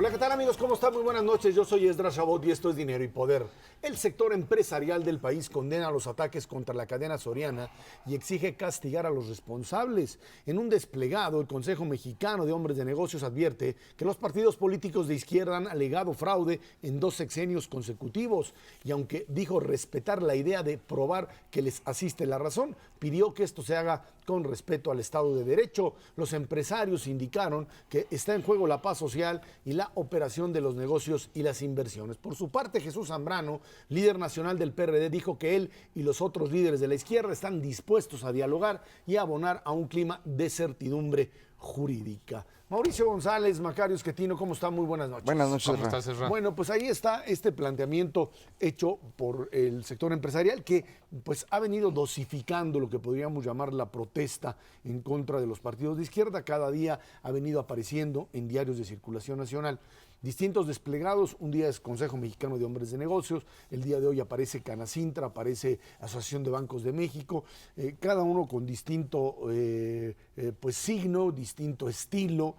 Hola, ¿qué tal amigos? ¿Cómo están? Muy buenas noches. Yo soy Esdras Chabot y esto es Dinero y Poder. El sector empresarial del país condena los ataques contra la cadena Soriana y exige castigar a los responsables. En un desplegado, el Consejo Mexicano de Hombres de Negocios advierte que los partidos políticos de izquierda han alegado fraude en 2 sexenios consecutivos y aunque dijo respetar la idea de probar que les asiste la razón, pidió que esto se haga con respeto al Estado de Derecho. Los empresarios indicaron que está en juego la paz social y la operación de los negocios y las inversiones. Por su parte, Jesús Zambrano, líder nacional del PRD, dijo que él y los otros líderes de la izquierda están dispuestos a dialogar y a abonar a un clima de certidumbre jurídica. Mauricio González, Macario Schettino, ¿cómo está? Muy buenas noches. Buenas noches. ¿Cómo estás, Ezra? Bueno, pues ahí está este planteamiento hecho por el sector empresarial que pues ha venido dosificando lo que podríamos llamar la protesta en contra de los partidos de izquierda. Cada día ha venido apareciendo en diarios de circulación nacional distintos desplegados. Un día es Consejo Mexicano de Hombres de Negocios, el día de hoy aparece Canacintra, aparece Asociación de Bancos de México, cada uno con distinto pues signo, distinto estilo,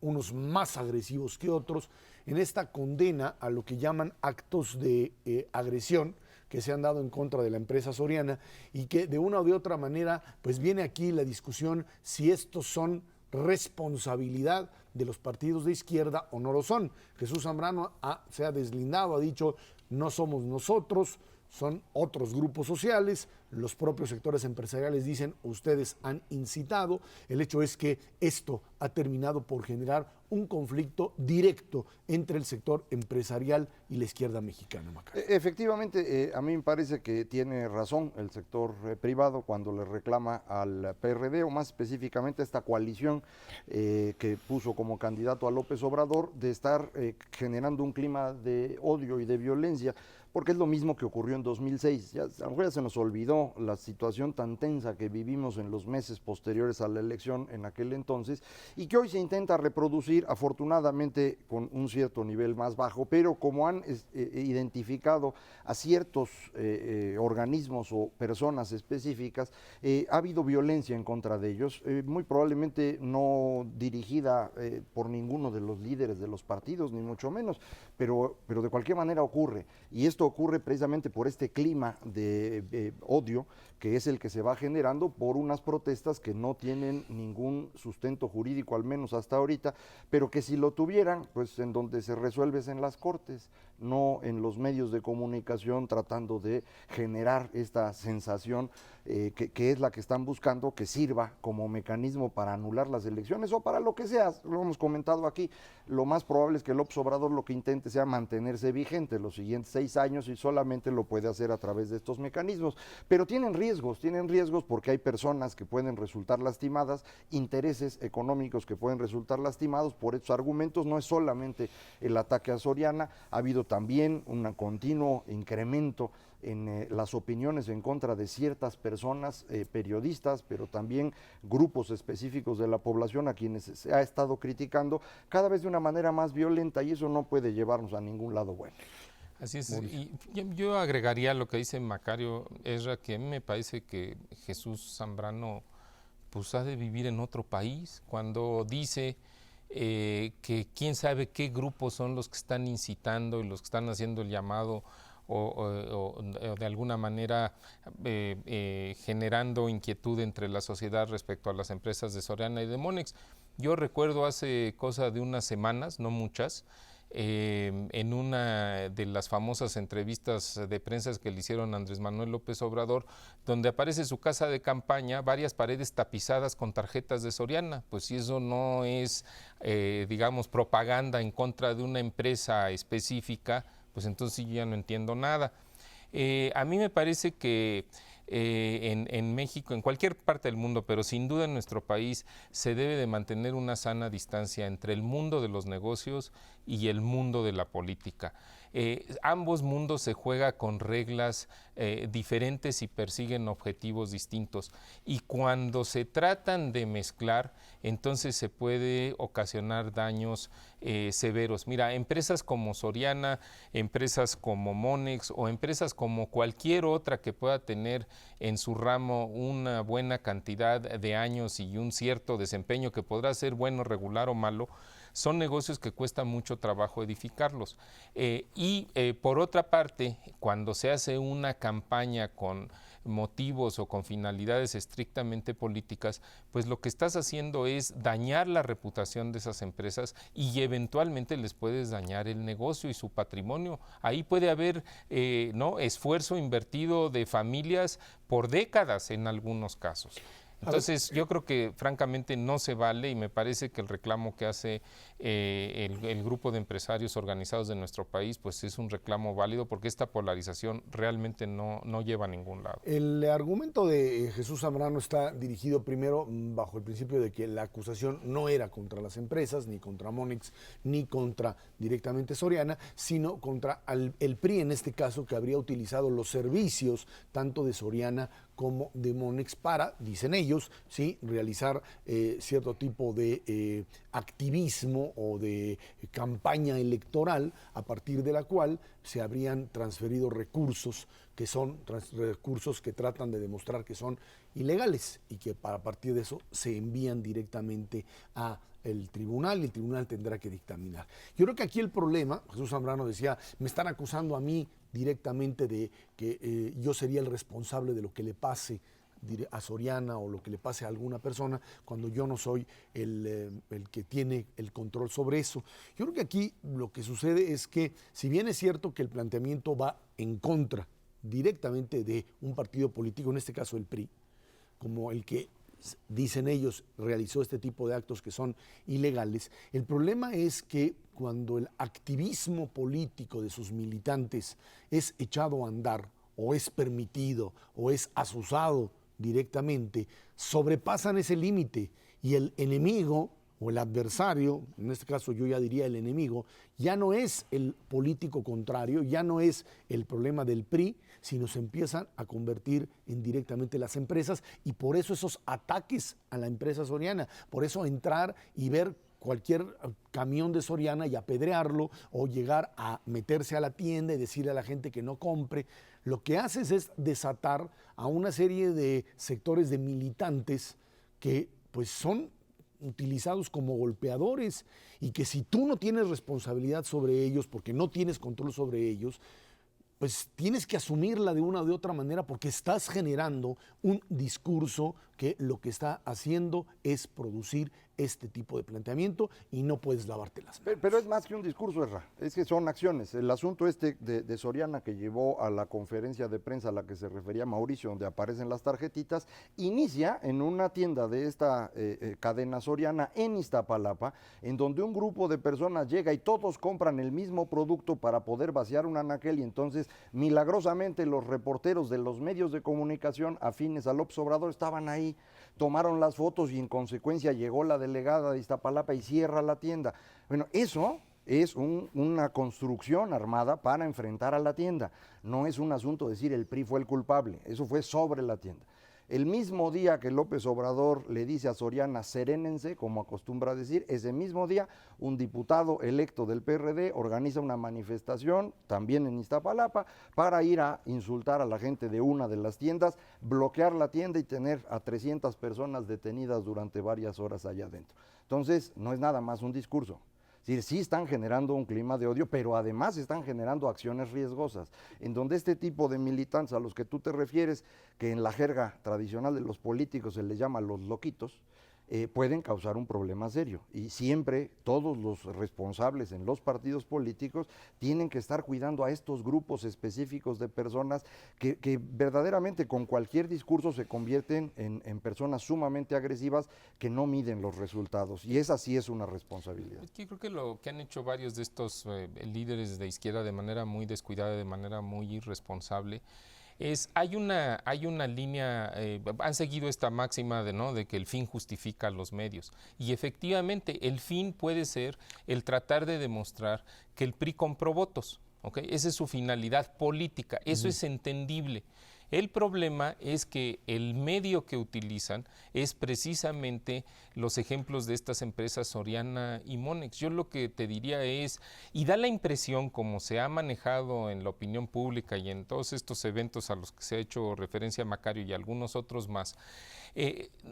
unos más agresivos que otros, en esta condena a lo que llaman actos de agresión que se han dado en contra de la empresa Soriana y que de una o de otra manera pues viene aquí la discusión si estos son responsabilidad de los partidos de izquierda o no lo son. Jesús Zambrano se ha deslindado, ha dicho no somos nosotros, son otros grupos sociales, los propios sectores empresariales dicen ustedes han incitado. El hecho es que esto ha terminado por generar un conflicto directo entre el sector empresarial y la izquierda mexicana, Macario. Efectivamente, a mí me parece que tiene razón el sector privado cuando le reclama al PRD, o más específicamente a esta coalición que puso como candidato a López Obrador, de estar generando un clima de odio y de violencia, porque es lo mismo que ocurrió en 2006. A lo mejor ya se nos olvidó la situación tan tensa que vivimos en los meses posteriores a la elección en aquel entonces y que hoy se intenta reproducir, afortunadamente con un cierto nivel más bajo, pero como han identificado a ciertos organismos o personas específicas, ha habido violencia en contra de ellos, muy probablemente no dirigida por ninguno de los líderes de los partidos, ni mucho menos, pero de cualquier manera ocurre, y esto ocurre precisamente por este clima de odio que es el que se va generando por unas protestas que no tienen ningún sustento jurídico, al menos hasta ahorita, pero que si lo tuvieran, pues en donde se resuelve es en las cortes, no en los medios de comunicación tratando de generar esta sensación que es la que están buscando, que sirva como mecanismo para anular las elecciones o para lo que sea. Lo hemos comentado aquí, lo más probable es que López Obrador lo que intente sea mantenerse vigente los siguientes 6 años y solamente lo puede hacer a través de estos mecanismos, pero tienen riesgos porque hay personas que pueden resultar lastimadas, intereses económicos que pueden resultar lastimados por estos argumentos. No es solamente el ataque a Soriana, ha habido también un continuo incremento en las opiniones en contra de ciertas personas, periodistas, pero también grupos específicos de la población a quienes se ha estado criticando cada vez de una manera más violenta, y eso no puede llevarnos a ningún lado bueno. Así es, y yo agregaría lo que dice Macario, Ezra, que a mí me parece que Jesús Zambrano pues ha de vivir en otro país cuando dice que quién sabe qué grupos son los que están incitando y los que están haciendo el llamado o de alguna manera generando inquietud entre la sociedad respecto a las empresas de Soriana y de Monex. Yo recuerdo hace cosa de unas semanas, no muchas, en una de las famosas entrevistas de prensa que le hicieron a Andrés Manuel López Obrador, donde aparece su casa de campaña, varias paredes tapizadas con tarjetas de Soriana. Pues si eso no es, digamos, propaganda en contra de una empresa específica, pues entonces yo ya no entiendo nada. A mí me parece que en México, en cualquier parte del mundo, pero sin duda en nuestro país, se debe de mantener una sana distancia entre el mundo de los negocios y el mundo de la política. Ambos mundos se juega con reglas diferentes y persiguen objetivos distintos, y cuando se tratan de mezclar, entonces se puede ocasionar daños severos. Mira, empresas como Soriana, empresas como Monex o empresas como cualquier otra que pueda tener en su ramo una buena cantidad de años y un cierto desempeño que podrá ser bueno, regular o malo, son negocios que cuesta mucho trabajo edificarlos. Por otra parte, cuando se hace una campaña con motivos o con finalidades estrictamente políticas, pues lo que estás haciendo es dañar la reputación de esas empresas y eventualmente les puedes dañar el negocio y su patrimonio. Ahí puede haber esfuerzo invertido de familias por décadas en algunos casos. Entonces, yo creo que francamente no se vale, y me parece que el reclamo que hace el grupo de empresarios organizados de nuestro país, pues es un reclamo válido, porque esta polarización realmente no lleva a ningún lado. El argumento de Jesús Zambrano está dirigido primero bajo el principio de que la acusación no era contra las empresas, ni contra Monex, ni contra directamente Soriana, sino contra el PRI en este caso, que habría utilizado los servicios tanto de Soriana como de Monex para, dicen ellos, ¿sí?, realizar cierto tipo de activismo o de campaña electoral, a partir de la cual se habrían transferido recursos que son recursos que tratan de demostrar que son ilegales y que a partir de eso se envían directamente a el tribunal, y el tribunal tendrá que dictaminar. Yo creo que aquí el problema, Jesús Zambrano decía, me están acusando a mí directamente de que yo sería el responsable de lo que le pase a Soriana o lo que le pase a alguna persona, cuando yo no soy el que tiene el control sobre eso. Yo creo que aquí lo que sucede es que, si bien es cierto que el planteamiento va en contra directamente de un partido político, en este caso el PRI, como el que dicen ellos realizó este tipo de actos que son ilegales, el problema es que cuando el activismo político de sus militantes es echado a andar, o es permitido, o es azuzado directamente, sobrepasan ese límite, y el enemigo o el adversario, en este caso yo ya diría el enemigo, ya no es el político contrario, ya no es el problema del PRI, sino se empiezan a convertir en directamente las empresas, y por eso esos ataques a la empresa Soriana, por eso entrar y ver cualquier camión de Soriana y apedrearlo, o llegar a meterse a la tienda y decirle a la gente que no compre. Lo que haces es desatar a una serie de sectores de militantes que pues son utilizados como golpeadores, y que si tú no tienes responsabilidad sobre ellos, porque no tienes control sobre ellos, pues tienes que asumirla de una o de otra manera, porque estás generando un discurso que lo que está haciendo es producir este tipo de planteamiento, y no puedes lavarte las manos. Pero es más que un discurso, Erra, es que son acciones. El asunto de Soriana, que llevó a la conferencia de prensa a la que se refería Mauricio, donde aparecen las tarjetitas, inicia en una tienda de esta cadena Soriana en Iztapalapa, en donde un grupo de personas llega y todos compran el mismo producto para poder vaciar un anaquel, y entonces milagrosamente los reporteros de los medios de comunicación afines a López Obrador estaban ahí, tomaron las fotos, y en consecuencia llegó la delegada de Iztapalapa y cierra la tienda. Bueno, eso es una construcción armada para enfrentar a la tienda. No es un asunto de decir el PRI fue el culpable, eso fue sobre la tienda. El mismo día que López Obrador le dice a Soriana, serénense, como acostumbra decir, ese mismo día un diputado electo del PRD organiza una manifestación, también en Iztapalapa, para ir a insultar a la gente de una de las tiendas, bloquear la tienda y tener a 300 personas detenidas durante varias horas allá adentro. Entonces, no es nada más un discurso. Es decir, sí están generando un clima de odio, pero además están generando acciones riesgosas, en donde este tipo de militantes a los que tú te refieres, que en la jerga tradicional de los políticos se les llama los loquitos, pueden causar un problema serio. Y siempre todos los responsables en los partidos políticos tienen que estar cuidando a estos grupos específicos de personas que verdaderamente con cualquier discurso se convierten en personas sumamente agresivas que no miden los resultados. Y esa sí es una responsabilidad. Yo creo que lo que han hecho varios de estos líderes de izquierda de manera muy descuidada, de manera muy irresponsable, hay una línea, han seguido esta máxima de que el fin justifica los medios, y efectivamente el fin puede ser el tratar de demostrar que el PRI compró votos, ¿okay? Esa es su finalidad política, eso es entendible. El problema es que el medio que utilizan es precisamente los ejemplos de estas empresas Soriana y Monex. Yo lo que te diría es, y da la impresión, como se ha manejado en la opinión pública y en todos estos eventos a los que se ha hecho referencia Macario y algunos otros más,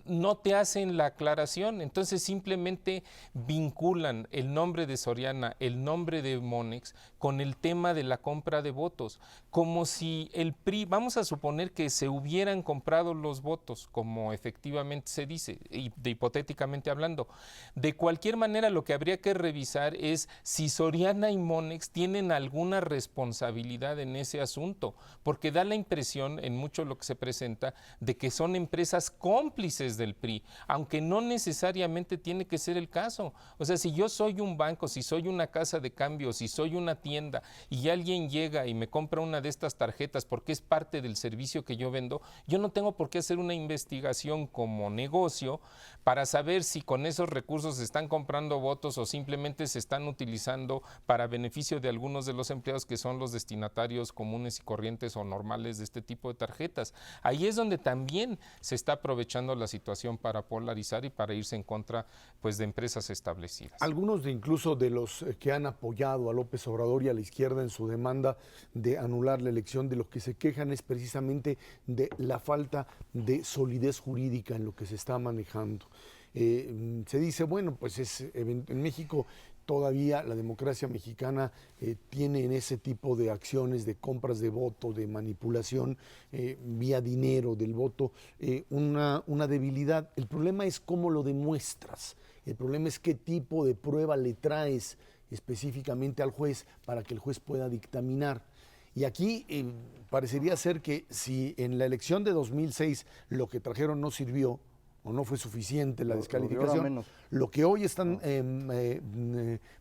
no te hacen la aclaración, entonces simplemente vinculan el nombre de Soriana, el nombre de Monex con el tema de la compra de votos, como si el PRI, vamos a suponer que se hubieran comprado los votos, como efectivamente se dice, hipotéticamente hablando. De cualquier manera, lo que habría que revisar es si Soriana y Monex tienen alguna responsabilidad en ese asunto, porque da la impresión, en mucho lo que se presenta, de que son empresas cómplices del PRI, aunque no necesariamente tiene que ser el caso. O sea, si yo soy un banco, si soy una casa de cambio, si soy una tienda y alguien llega y me compra una de estas tarjetas porque es parte del servicio que yo vendo, yo no tengo por qué hacer una investigación como negocio para saber si con esos recursos se están comprando votos o simplemente se están utilizando para beneficio de algunos de los empleados que son los destinatarios comunes y corrientes o normales de este tipo de tarjetas. Ahí es donde también se está aprovechando la situación para polarizar y para irse en contra, pues, de empresas establecidas. Algunos incluso de los que han apoyado a López Obrador y a la izquierda en su demanda de anular la elección, de lo que se quejan es precisamente de la falta de solidez jurídica en lo que se está manejando. Se dice, bueno, pues en México todavía la democracia mexicana tiene en ese tipo de acciones de compras de voto, de manipulación vía dinero del voto, una debilidad. El problema es cómo lo demuestras, el problema es qué tipo de prueba le traes específicamente al juez para que el juez pueda dictaminar. Y aquí parecería ser que si en la elección de 2006 lo que trajeron no sirvió, o no fue suficiente la descalificación, lo que hoy están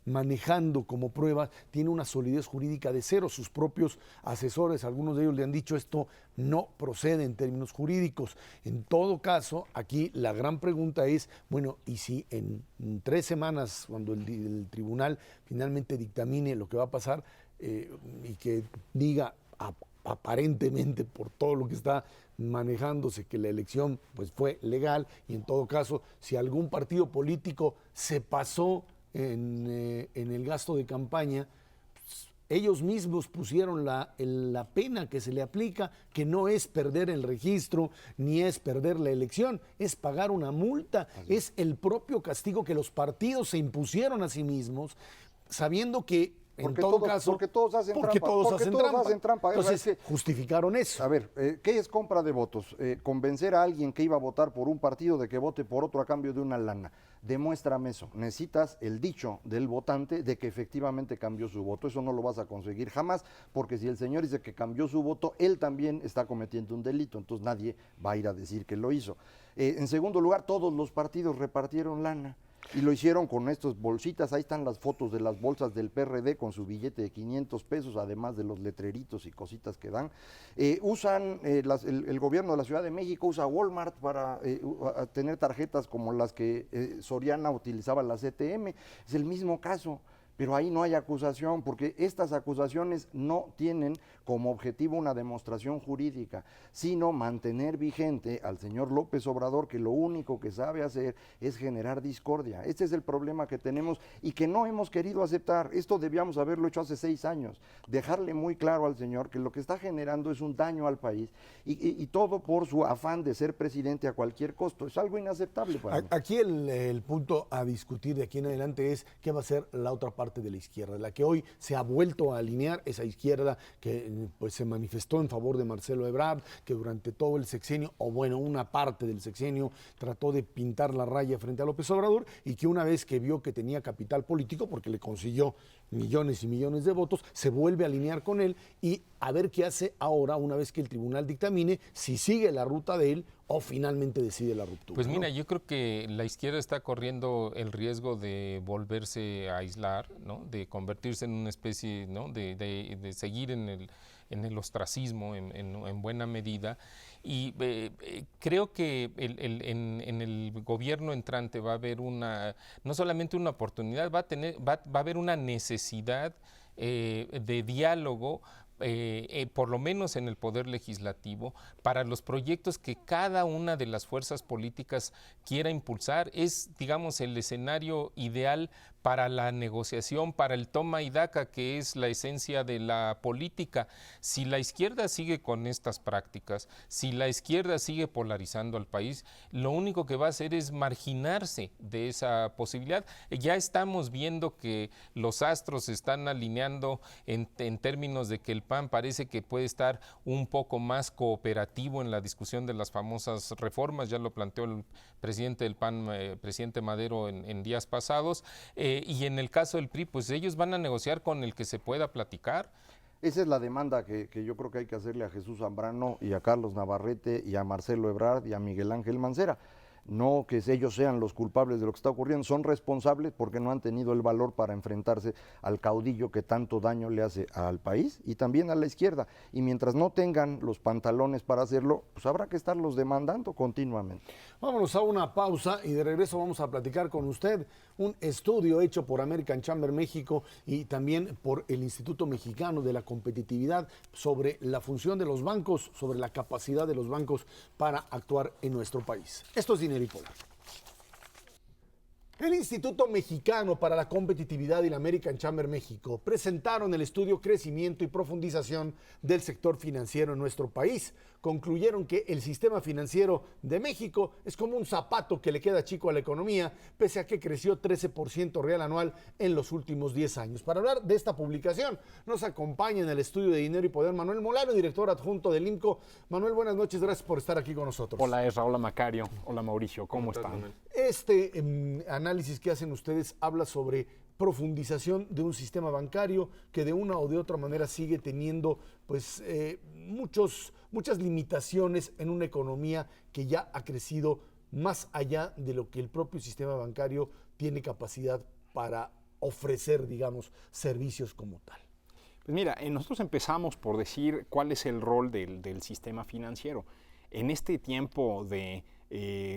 manejando como prueba tiene una solidez jurídica de cero. Sus propios asesores, algunos de ellos le han dicho esto no procede en términos jurídicos. En todo caso, aquí la gran pregunta es, bueno, y si en 3 semanas, cuando el tribunal finalmente dictamine lo que va a pasar y que diga aparentemente por todo lo que está manejándose que la elección pues fue legal, y en todo caso si algún partido político se pasó en el gasto de campaña, pues, ellos mismos pusieron la pena que se le aplica, que no es perder el registro ni es perder la elección, es pagar una multa. Es el propio castigo que los partidos se impusieron a sí mismos, sabiendo que porque todos hacen trampa. Entonces justificaron eso. A ver, ¿qué es compra de votos? Convencer a alguien que iba a votar por un partido de que vote por otro a cambio de una lana. Demuéstrame eso. Necesitas el dicho del votante de que efectivamente cambió su voto. Eso no lo vas a conseguir jamás, porque si el señor dice que cambió su voto, él también está cometiendo un delito. Entonces nadie va a ir a decir que lo hizo. En segundo lugar, todos los partidos repartieron lana. Y lo hicieron con estas bolsitas, ahí están las fotos de las bolsas del PRD con su billete de 500 pesos, además de los letreritos y cositas que dan. Usan, el gobierno de la Ciudad de México usa Walmart para tener tarjetas como las que Soriana utilizaba la CTM, es el mismo caso. Pero ahí no hay acusación, porque estas acusaciones no tienen como objetivo una demostración jurídica, sino mantener vigente al señor López Obrador, que lo único que sabe hacer es generar discordia. Este es el problema que tenemos y que no hemos querido aceptar. Esto debíamos haberlo hecho hace 6 años, dejarle muy claro al señor que lo que está generando es un daño al país y todo por su afán de ser presidente a cualquier costo. Es algo inaceptable para mí. Aquí el punto a discutir de aquí en adelante es qué va a ser la otra parte de la izquierda, la que hoy se ha vuelto a alinear, esa izquierda que pues se manifestó en favor de Marcelo Ebrard, que durante todo el sexenio, o bueno, una parte del sexenio, trató de pintar la raya frente a López Obrador, y que una vez que vio que tenía capital político, porque le consiguió millones y millones de votos, se vuelve a alinear con él y a ver qué hace ahora una vez que el tribunal dictamine si sigue la ruta de él o finalmente decide la ruptura. Pues mira, yo creo que la izquierda está corriendo el riesgo de volverse a aislar, ¿no? De convertirse en una especie, ¿no? de seguir en el ostracismo en buena medida, y creo que en el gobierno entrante va a haber no solamente una oportunidad, va a haber una necesidad de diálogo por lo menos en el Poder Legislativo, para los proyectos que cada una de las fuerzas políticas quiera impulsar. Es, digamos, el escenario ideal para la negociación, para el toma y daca, que es la esencia de la política. Si la izquierda sigue con estas prácticas, si la izquierda sigue polarizando al país, lo único que va a hacer es marginarse de esa posibilidad. Ya estamos viendo que los astros se están alineando en términos de que el PAN parece que puede estar un poco más cooperativo en la discusión de las famosas reformas. Ya lo planteó el presidente del PAN, presidente Madero, en días pasados. Y en el caso del PRI, pues ellos van a negociar con el que se pueda platicar. Esa es la demanda que yo creo que hay que hacerle a Jesús Zambrano y a Carlos Navarrete y a Marcelo Ebrard y a Miguel Ángel Mancera. No que ellos sean los culpables de lo que está ocurriendo, son responsables porque no han tenido el valor para enfrentarse al caudillo que tanto daño le hace al país y también a la izquierda. Y mientras no tengan los pantalones para hacerlo, pues habrá que estarlos demandando continuamente. Vámonos a una pausa y de regreso vamos a platicar con usted un estudio hecho por American Chamber México y también por el Instituto Mexicano de la Competitividad sobre la función de los bancos, sobre la capacidad de los bancos para actuar en nuestro país. Esto es Dinero y Poder. El Instituto Mexicano para la Competitividad y la American Chamber México presentaron el estudio Crecimiento y Profundización del Sector Financiero en nuestro país. Concluyeron que el sistema financiero de México es como un zapato que le queda chico a la economía, pese a que creció 13% real anual en los últimos 10 años. Para hablar de esta publicación, nos acompaña en el estudio de Dinero y Poder Manuel Molano, director adjunto del IMCO. Manuel, buenas noches, gracias por estar aquí con nosotros. Hola Ezra, hola Macario, hola Mauricio, ¿cómo están? Este análisis que hacen ustedes habla sobre profundización de un sistema bancario que de una o de otra manera sigue teniendo pues muchas limitaciones en una economía que ya ha crecido más allá de lo que el propio sistema bancario tiene capacidad para ofrecer, digamos, servicios como tal. Pues mira, nosotros empezamos por decir cuál es el rol del sistema financiero. En este tiempo de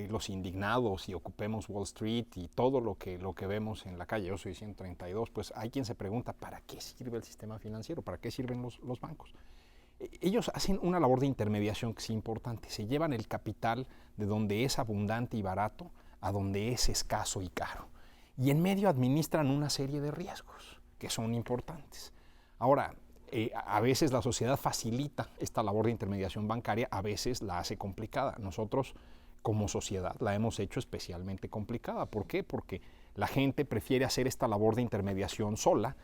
los indignados y ocupemos Wall Street y todo lo que vemos en la calle, yo soy 132, pues hay quien se pregunta, ¿para qué sirve el sistema financiero? ¿Para qué sirven los bancos? Ellos hacen una labor de intermediación que es importante, se llevan el capital de donde es abundante y barato a donde es escaso y caro. Y en medio administran una serie de riesgos que son importantes. Ahora, a veces la sociedad facilita esta labor de intermediación bancaria, a veces la hace complicada. Nosotros, como sociedad, la hemos hecho especialmente complicada. ¿Por qué? Porque la gente prefiere hacer esta labor de intermediación sola.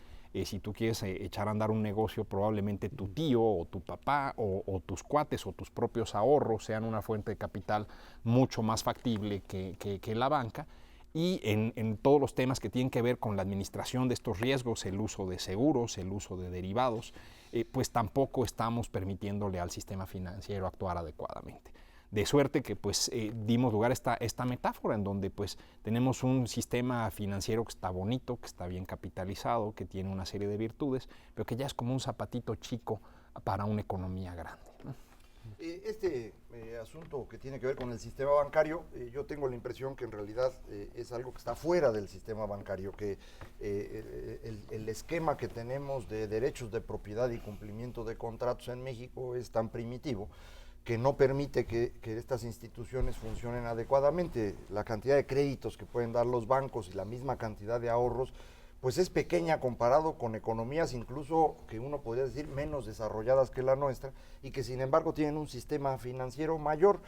Si tú quieres echar a andar un negocio, probablemente tu tío o tu papá o tus cuates o tus propios ahorros sean una fuente de capital mucho más factible que la banca. Y en todos los temas que tienen que ver con la administración de estos riesgos, el uso de seguros, el uso de derivados, pues tampoco estamos permitiéndole al sistema financiero actuar adecuadamente. De suerte que pues dimos lugar a esta metáfora en donde pues tenemos un sistema financiero que está bonito, que está bien capitalizado, que tiene una serie de virtudes, pero que ya es como un zapatito chico para una economía grande, ¿no? Este asunto que tiene que ver con el sistema bancario, yo tengo la impresión que en realidad es algo que está fuera del sistema bancario, que el esquema que tenemos de derechos de propiedad y cumplimiento de contratos en México es tan primitivo que no permite que estas instituciones funcionen adecuadamente. La cantidad de créditos que pueden dar los bancos y la misma cantidad de ahorros pues es pequeña comparado con economías incluso que uno podría decir menos desarrolladas que la nuestra y que sin embargo tienen un sistema financiero mayor.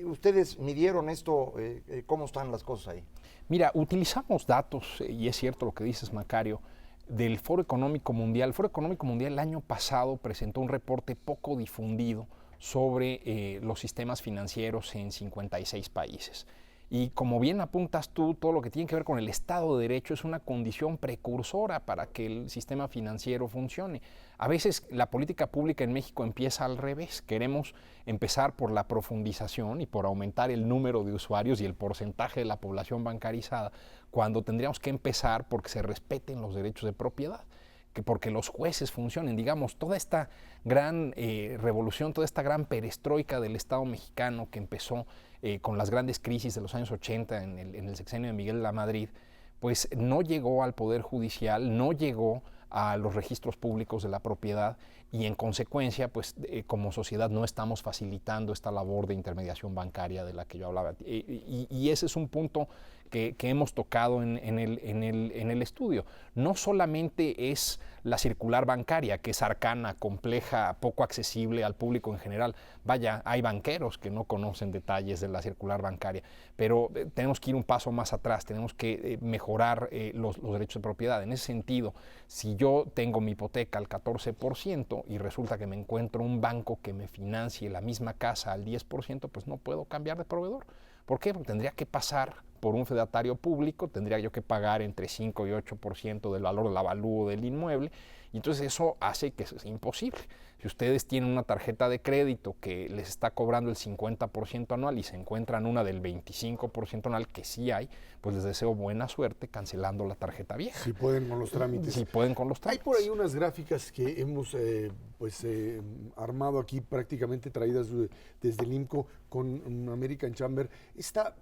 ¿Ustedes midieron esto? ¿Cómo están las cosas ahí? Mira, utilizamos datos, y es cierto lo que dices, Macario, del Foro Económico Mundial. El Foro Económico Mundial el año pasado presentó un reporte poco difundido sobre los sistemas financieros en 56 países. Y como bien apuntas tú, todo lo que tiene que ver con el Estado de Derecho es una condición precursora para que el sistema financiero funcione. A veces la política pública en México empieza al revés. Queremos empezar por la profundización y por aumentar el número de usuarios y el porcentaje de la población bancarizada, cuando tendríamos que empezar porque se respeten los derechos de propiedad, que porque los jueces funcionen. Digamos, toda esta gran revolución, toda esta gran perestroika del Estado mexicano que empezó con las grandes crisis de los años 80 en el sexenio de Miguel de la Madrid, pues no llegó al Poder Judicial, no llegó a los registros públicos de la propiedad y en consecuencia, pues como sociedad no estamos facilitando esta labor de intermediación bancaria de la que yo hablaba. Y ese es un punto que hemos tocado en el estudio. No solamente es la circular bancaria, que es arcana, compleja, poco accesible al público en general. Vaya, hay banqueros que no conocen detalles de la circular bancaria, pero tenemos que ir un paso más atrás, tenemos que mejorar los derechos de propiedad. En ese sentido, si yo tengo mi hipoteca al 14% y resulta que me encuentro un banco que me financie la misma casa al 10%, pues no puedo cambiar de proveedor. ¿Por qué? Porque tendría que pasar por un fedatario público, tendría yo que pagar entre 5 y 8% del valor del avalúo del inmueble, y entonces eso hace que sea imposible. Si ustedes tienen una tarjeta de crédito que les está cobrando el 50% anual y se encuentran una del 25% anual, que sí hay, pues les deseo buena suerte cancelando la tarjeta vieja. Si pueden con los trámites. Si pueden con los trámites. Hay por ahí unas gráficas que hemos armado aquí, prácticamente traídas desde el IMCO con American Chamber. Este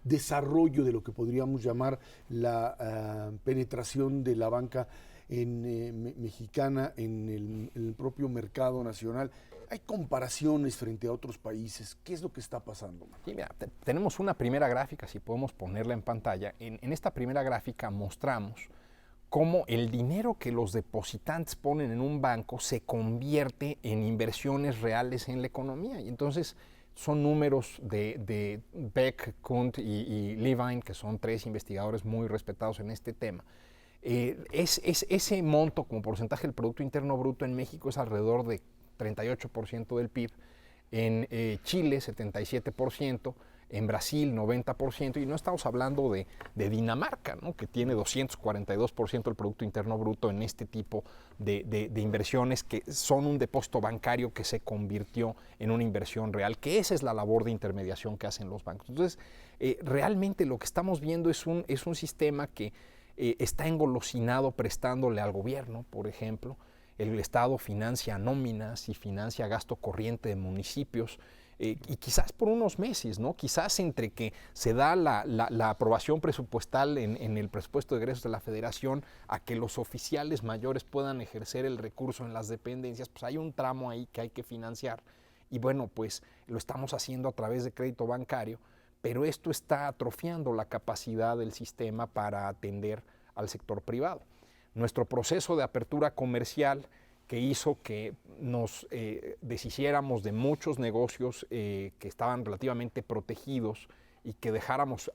desarrollo de lo que podríamos llamar la penetración de la banca mexicana en el propio mercado nacional. Hay comparaciones frente a otros países. ¿Qué es lo que está pasando? Sí, mira, tenemos una primera gráfica, si podemos ponerla en pantalla. En esta primera gráfica mostramos cómo el dinero que los depositantes ponen en un banco se convierte en inversiones reales en la economía. Y entonces son números de Beck, Kuhn y Levine, que son 3 investigadores muy respetados en este tema. Ese monto como porcentaje del Producto Interno Bruto en México es alrededor de 38% del PIB, en Chile 77%, en Brasil 90%, y no estamos hablando de Dinamarca, ¿no?, que tiene 242% del Producto Interno Bruto en este tipo de inversiones que son un depósito bancario que se convirtió en una inversión real, que esa es la labor de intermediación que hacen los bancos. Entonces, realmente lo que estamos viendo es un sistema que está engolosinado prestándole al gobierno, por ejemplo. El Estado financia nóminas y financia gasto corriente de municipios, y quizás por unos meses, ¿no? Quizás entre que se da la aprobación presupuestal en el presupuesto de egresos de la Federación a que los oficiales mayores puedan ejercer el recurso en las dependencias, pues hay un tramo ahí que hay que financiar. Y bueno, pues lo estamos haciendo a través de crédito bancario, pero esto está atrofiando la capacidad del sistema para atender al sector privado. Nuestro proceso de apertura comercial, que hizo que nos deshiciéramos de muchos negocios que estaban relativamente protegidos y que dejáramos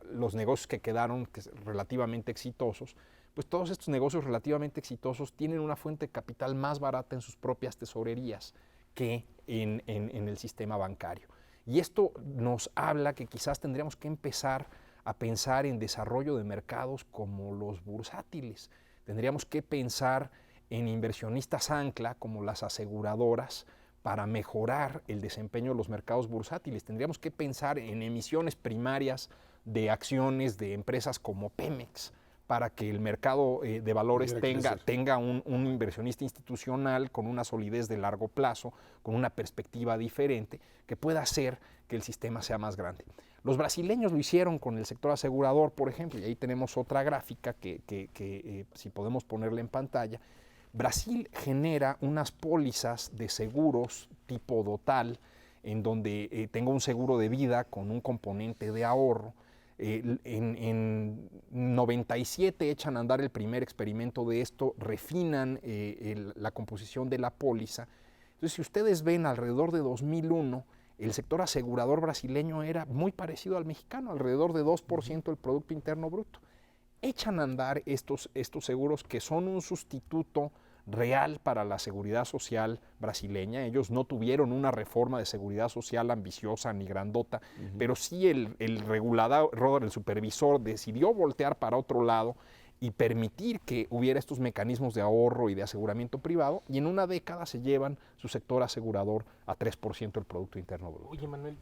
los negocios que quedaron relativamente exitosos, pues todos estos negocios relativamente exitosos tienen una fuente de capital más barata en sus propias tesorerías que en el sistema bancario. Y esto nos habla que quizás tendríamos que empezar a pensar en desarrollo de mercados como los bursátiles. Tendríamos que pensar en inversionistas ancla como las aseguradoras para mejorar el desempeño de los mercados bursátiles. Tendríamos que pensar en emisiones primarias de acciones de empresas como Pemex para que el mercado de valores tenga un inversionista institucional con una solidez de largo plazo, con una perspectiva diferente, que pueda hacer que el sistema sea más grande. Los brasileños lo hicieron con el sector asegurador, por ejemplo, y ahí tenemos otra gráfica que si podemos ponerla en pantalla. Brasil genera unas pólizas de seguros tipo Dotal, en donde tengo un seguro de vida con un componente de ahorro. En 97 echan a andar el primer experimento de esto, refinan la composición de la póliza. Entonces, si ustedes ven alrededor de 2001, el sector asegurador brasileño era muy parecido al mexicano, alrededor de 2% del Producto Interno Bruto. Echan a andar estos seguros que son un sustituto real para la seguridad social brasileña. Ellos no tuvieron una reforma de seguridad social ambiciosa ni grandota, pero sí el regulador, el supervisor, decidió voltear para otro lado y permitir que hubiera estos mecanismos de ahorro y de aseguramiento privado, y en una década se llevan su sector asegurador a 3% del Producto Interno Bruto. Oye, Manuel,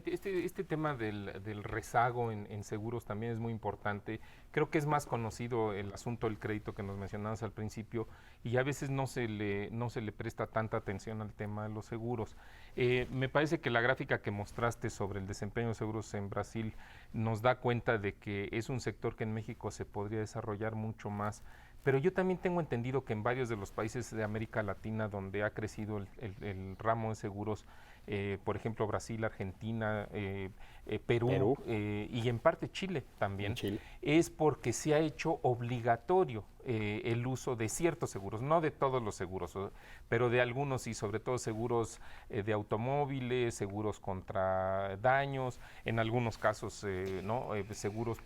este tema del rezago en seguros también es muy importante. Creo que es más conocido el asunto del crédito que nos mencionabas al principio, y a veces no se le presta tanta atención al tema de los seguros. Me parece que la gráfica que mostraste sobre el desempeño de seguros en Brasil nos da cuenta de que es un sector que en México se podría desarrollar mucho más Pero yo también tengo entendido que en varios de los países de América Latina donde ha crecido el ramo de seguros, por ejemplo Brasil, Argentina, Perú, y en parte Chile también, Chile. es porque se ha hecho obligatorio el uso de ciertos seguros, no de todos los seguros, pero de algunos y sobre todo seguros de automóviles, seguros contra daños, en algunos casos seguros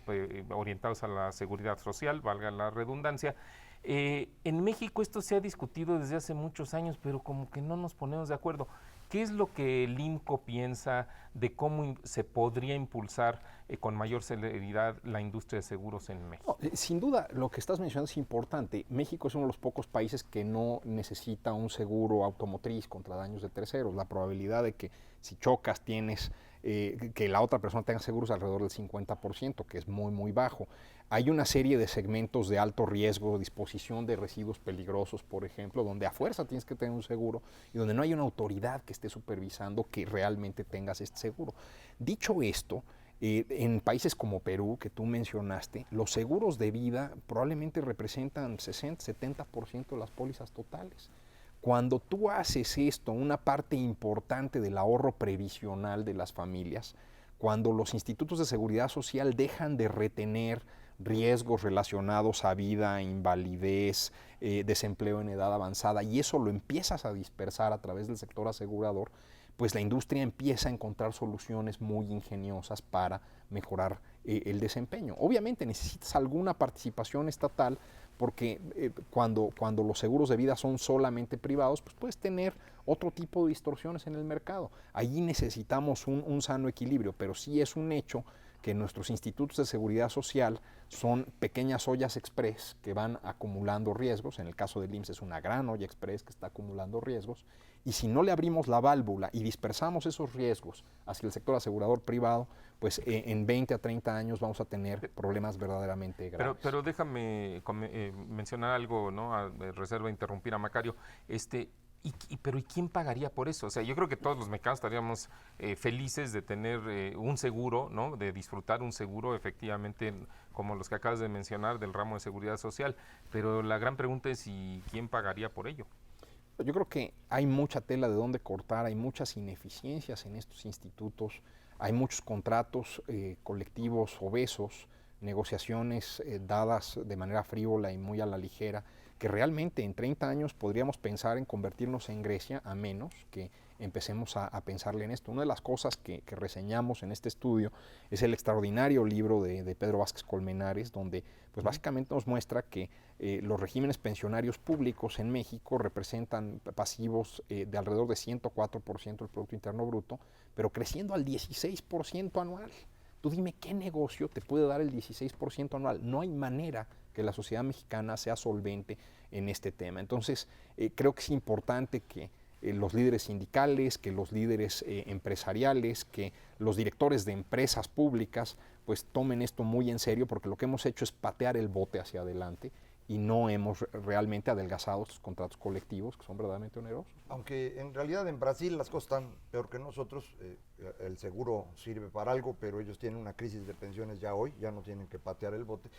orientados a la seguridad social, valga la redundancia. En México esto se ha discutido desde hace muchos años, pero como que no nos ponemos de acuerdo. ¿Qué es lo que el INCO piensa de cómo se podría impulsar con mayor celeridad la industria de seguros en México? No, sin duda, lo que estás mencionando es importante. México es uno de los pocos países que no necesita un seguro automotriz contra daños de terceros. La probabilidad de que si chocas tienes que la otra persona tenga seguros alrededor del 50%, que es muy, muy bajo. Hay una serie de segmentos de alto riesgo, disposición de residuos peligrosos, por ejemplo, donde a fuerza tienes que tener un seguro y donde no hay una autoridad que esté supervisando que realmente tengas este seguro. Dicho esto, en países como Perú, que tú mencionaste, los seguros de vida probablemente representan 60-70% de las pólizas totales. Cuando tú haces esto, una parte importante del ahorro previsional de las familias, cuando los institutos de seguridad social dejan de retener riesgos relacionados a vida, invalidez, desempleo en edad avanzada, y eso lo empiezas a dispersar a través del sector asegurador, pues la industria empieza a encontrar soluciones muy ingeniosas para mejorar el desempeño. Obviamente necesitas alguna participación estatal, porque cuando los seguros de vida son solamente privados, pues puedes tener otro tipo de distorsiones en el mercado. Allí necesitamos un sano equilibrio, pero sí es un hecho que nuestros institutos de seguridad social son pequeñas ollas express que van acumulando riesgos. En el caso del IMSS es una gran olla express que está acumulando riesgos, y si no le abrimos la válvula y dispersamos esos riesgos hacia el sector asegurador privado, pues en 20 a 30 años vamos a tener problemas verdaderamente graves. Pero déjame mencionar algo, ¿no? A reserva de interrumpir a Macario. Pero ¿y quién pagaría por eso? O sea, yo creo que todos los mexicanos estaríamos felices de tener un seguro, ¿no? De disfrutar un seguro, efectivamente, como los que acabas de mencionar, del ramo de seguridad social. Pero la gran pregunta es, ¿y quién pagaría por ello? Yo creo que hay mucha tela de dónde cortar, hay muchas ineficiencias en estos institutos, hay muchos contratos colectivos obesos, negociaciones dadas de manera frívola y muy a la ligera, que realmente en 30 años podríamos pensar en convertirnos en Grecia, a menos que empecemos a pensarle en esto. Una de las cosas que reseñamos en este estudio es el extraordinario libro de Pedro Vázquez Colmenares, donde pues básicamente nos muestra que los regímenes pensionarios públicos en México representan pasivos de alrededor de 104% del Producto Interno Bruto, pero creciendo al 16% anual. Tú dime qué negocio te puede dar el 16% anual. No hay manera que la sociedad mexicana sea solvente en este tema. Entonces, creo que es importante que los líderes sindicales, que los líderes empresariales, que los directores de empresas públicas, pues tomen esto muy en serio, porque lo que hemos hecho es patear el bote hacia adelante y no hemos realmente adelgazado estos contratos colectivos que son verdaderamente onerosos. Aunque en realidad en Brasil las cosas están peor que nosotros, el seguro sirve para algo, pero ellos tienen una crisis de pensiones ya hoy, ya no tienen que patear el bote.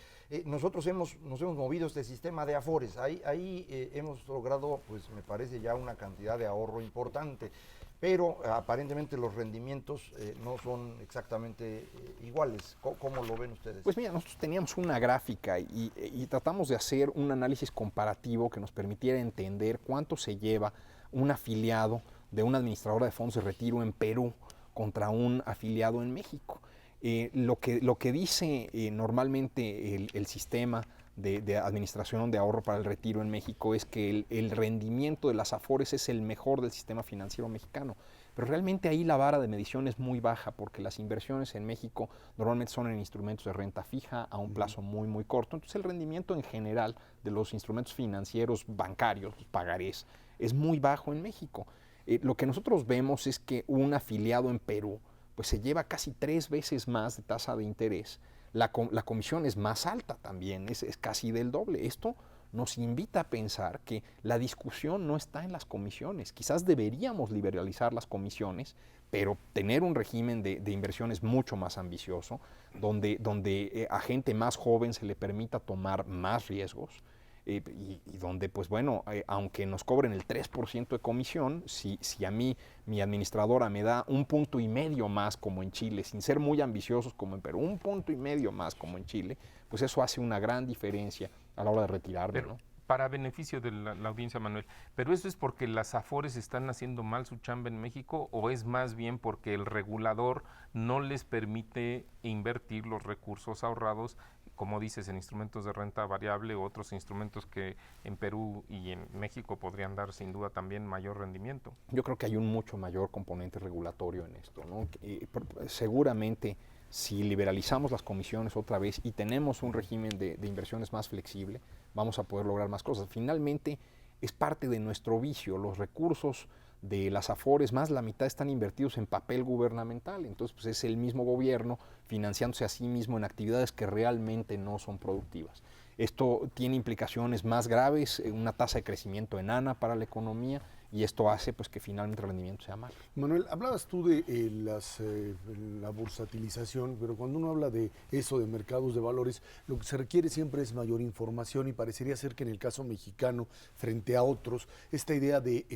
Nosotros nos hemos movido este sistema de Afores, ahí hemos logrado, pues me parece ya una cantidad de ahorro importante, pero aparentemente los rendimientos no son exactamente iguales. ¿Cómo lo ven ustedes? Pues mira, nosotros teníamos una gráfica y tratamos de hacer un análisis comparativo que nos permitiera entender cuánto se lleva un afiliado de una administradora de fondos de retiro en Perú contra un afiliado en México. Lo que dice normalmente el sistema de administración de ahorro para el retiro en México es que el rendimiento de las Afores es el mejor del sistema financiero mexicano. Pero realmente ahí la vara de medición es muy baja, porque las inversiones en México normalmente son en instrumentos de renta fija a un plazo muy, muy corto. Entonces el rendimiento en general de los instrumentos financieros bancarios, los pagarés, es muy bajo en México. Lo que nosotros vemos es que un afiliado en Perú pues se lleva casi 3 veces más de tasa de interés. La comisión es más alta también, es casi del doble. Esto nos invita a pensar que la discusión no está en las comisiones. Quizás deberíamos liberalizar las comisiones, pero tener un régimen de inversiones mucho más ambicioso, donde a gente más joven se le permita tomar más riesgos, y donde, pues bueno, aunque nos cobren el 3% de comisión, si a mí mi administradora me da 1,5 puntos más como en Chile, sin ser muy ambiciosos como en Perú, 1,5 puntos más como en Chile, pues eso hace una gran diferencia a la hora de retirarme, Pero, ¿no? para beneficio de la audiencia, Manuel, ¿pero eso es porque las AFORES están haciendo mal su chamba en México o es más bien porque el regulador no les permite invertir los recursos ahorrados, como dices, en instrumentos de renta variable u otros instrumentos que en Perú y en México podrían dar sin duda también mayor rendimiento? Yo creo que hay un mucho mayor componente regulatorio en esto, ¿no? Seguramente si liberalizamos las comisiones otra vez y tenemos un régimen de inversiones más flexible, vamos a poder lograr más cosas. Finalmente, es parte de nuestro vicio. Los recursos de las AFORES, más la mitad están invertidos en papel gubernamental. Entonces, pues es el mismo gobierno financiándose a sí mismo en actividades que realmente no son productivas. Esto tiene implicaciones más graves, una tasa de crecimiento enana para la economía, y esto hace pues que finalmente el rendimiento sea malo. Manuel, hablabas tú de la bursatilización, pero cuando uno habla de eso, de mercados de valores, lo que se requiere siempre es mayor información y parecería ser que en el caso mexicano, frente a otros, esta idea de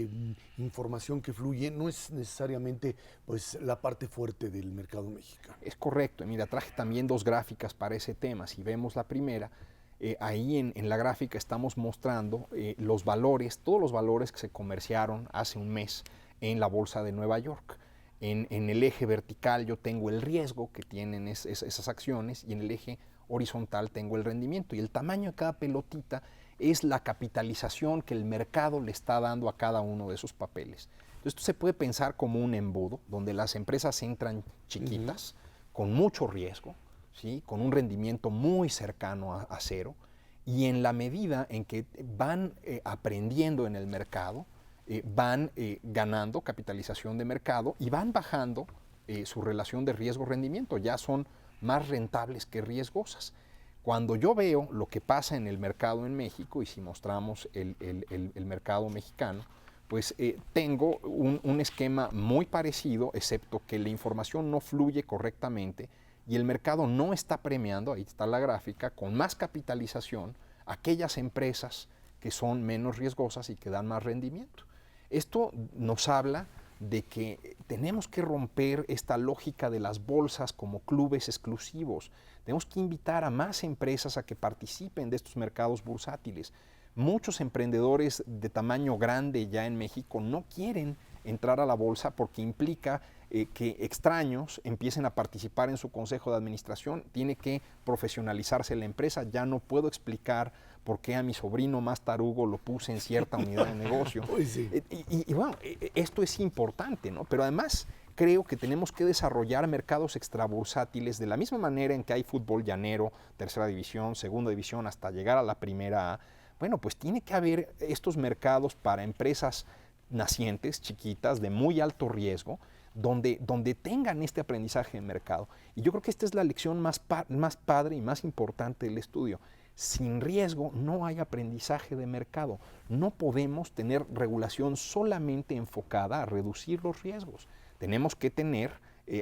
información que fluye no es necesariamente pues, la parte fuerte del mercado mexicano. Es correcto. Mira, traje también 2 gráficas para ese tema. Si vemos la primera, ahí en la gráfica estamos mostrando los valores, todos los valores que se comerciaron hace un mes en la Bolsa de Nueva York. En el eje vertical yo tengo el riesgo que tienen esas acciones y en el eje horizontal tengo el rendimiento. Y el tamaño de cada pelotita es la capitalización que el mercado le está dando a cada uno de esos papeles. Entonces, esto se puede pensar como un embudo donde las empresas entran chiquitas, con mucho riesgo, ¿sí? Con un rendimiento muy cercano a cero, y en la medida en que van aprendiendo en el mercado, van ganando capitalización de mercado y van bajando su relación de riesgo-rendimiento, ya son más rentables que riesgosas. Cuando yo veo lo que pasa en el mercado en México, y si mostramos el mercado mexicano, pues tengo un esquema muy parecido, excepto que la información no fluye correctamente, y el mercado no está premiando, ahí está la gráfica, con más capitalización aquellas empresas que son menos riesgosas y que dan más rendimiento. Esto nos habla de que tenemos que romper esta lógica de las bolsas como clubes exclusivos. Tenemos que invitar a más empresas a que participen de estos mercados bursátiles. Muchos emprendedores de tamaño grande ya en México no quieren entrar a la bolsa porque implica que extraños empiecen a participar en su consejo de administración. Tiene que profesionalizarse la empresa. Ya no puedo explicar por qué a mi sobrino más tarugo lo puse en cierta unidad de negocio. Sí. Y bueno, esto es importante, ¿no? Pero además creo que tenemos que desarrollar mercados extrabursátiles de la misma manera en que hay fútbol llanero, tercera división, segunda división, hasta llegar a la primera A. Bueno, pues tiene que haber estos mercados para empresas nacientes, chiquitas, de muy alto riesgo, donde tengan este aprendizaje de mercado. Y yo creo que esta es la lección más padre y más importante del estudio. Sin riesgo no hay aprendizaje de mercado. No podemos tener regulación solamente enfocada a reducir los riesgos. Tenemos que tener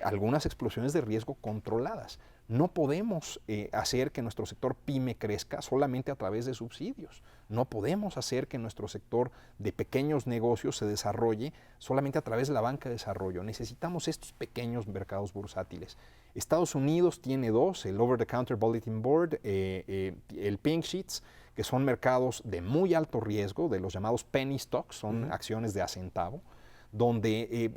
algunas explosiones de riesgo controladas. No podemos hacer que nuestro sector pyme crezca solamente a través de subsidios. No podemos hacer que nuestro sector de pequeños negocios se desarrolle solamente a través de la banca de desarrollo. Necesitamos estos pequeños mercados bursátiles. Estados Unidos tiene 2, el Over the Counter Bulletin Board, el Pink Sheets, que son mercados de muy alto riesgo, de los llamados penny stocks, son acciones de a centavo, donde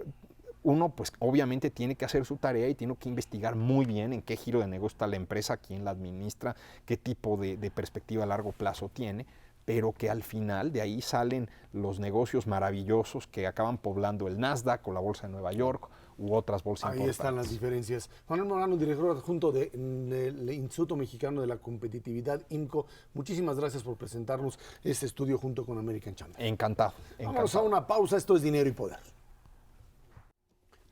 uno pues obviamente tiene que hacer su tarea y tiene que investigar muy bien en qué giro de negocio está la empresa, quién la administra, qué tipo de perspectiva a largo plazo tiene, pero que al final de ahí salen los negocios maravillosos que acaban poblando el Nasdaq o la Bolsa de Nueva York u otras bolsas Ahí importantes. están las diferencias. Manuel Morano, director adjunto del Instituto Mexicano de la Competitividad, IMCO, muchísimas gracias por presentarnos este estudio junto con American Chamber. Encantado. Vamos a una pausa, esto es Dinero y Poder.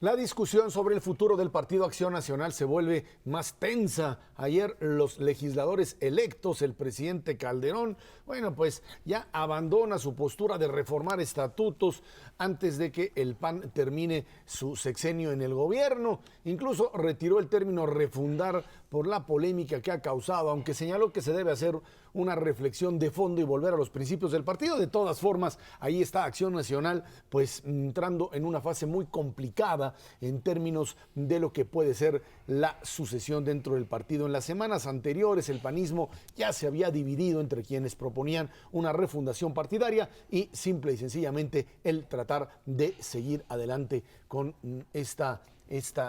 La discusión sobre el futuro del Partido Acción Nacional se vuelve más tensa. Ayer los legisladores electos, el presidente Calderón, bueno, pues ya abandona su postura de reformar estatutos antes de que el PAN termine su sexenio en el gobierno. Incluso retiró el término refundar por la polémica que ha causado, aunque señaló que se debe hacer una reflexión de fondo y volver a los principios del partido. De todas formas, ahí está Acción Nacional, pues entrando en una fase muy complicada en términos de lo que puede ser la sucesión dentro del partido. En las semanas anteriores, el panismo ya se había dividido entre quienes proponían una refundación partidaria y simple y sencillamente el tratar de seguir adelante con esta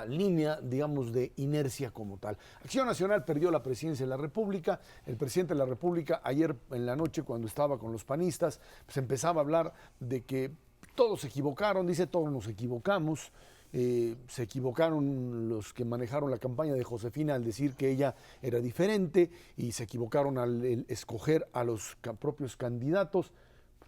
línea, digamos, de inercia como tal. Acción Nacional perdió la presidencia de la República. El presidente de la República ayer en la noche, cuando estaba con los panistas, pues empezaba a hablar de que todos se equivocaron, dice, todos nos equivocamos. Se equivocaron los que manejaron la campaña de Josefina al decir que ella era diferente y se equivocaron al escoger a los propios candidatos.